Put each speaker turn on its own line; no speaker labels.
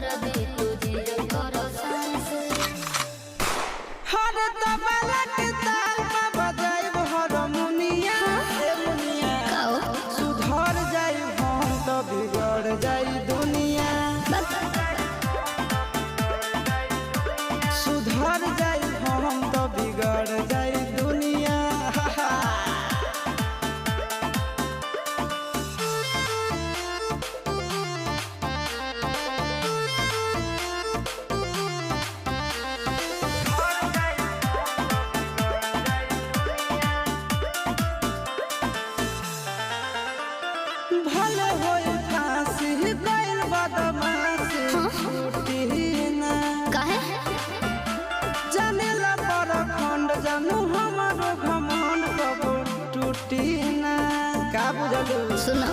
दर्द तुझे करो सांस
हर तबला के ताल में बजाइब हारमोनिया ए मुनिया सुधर जाई हम तो बिगड़ जाई दुनिया सुधर जाई हम तो बिगड़ जाई दुनिया भले होई फांसी गइल बदमाशी छूटी ना
काहे
जानेला पर खंड जानू हमारो घमंड कबो टूटी ना का बुझलू
सुनो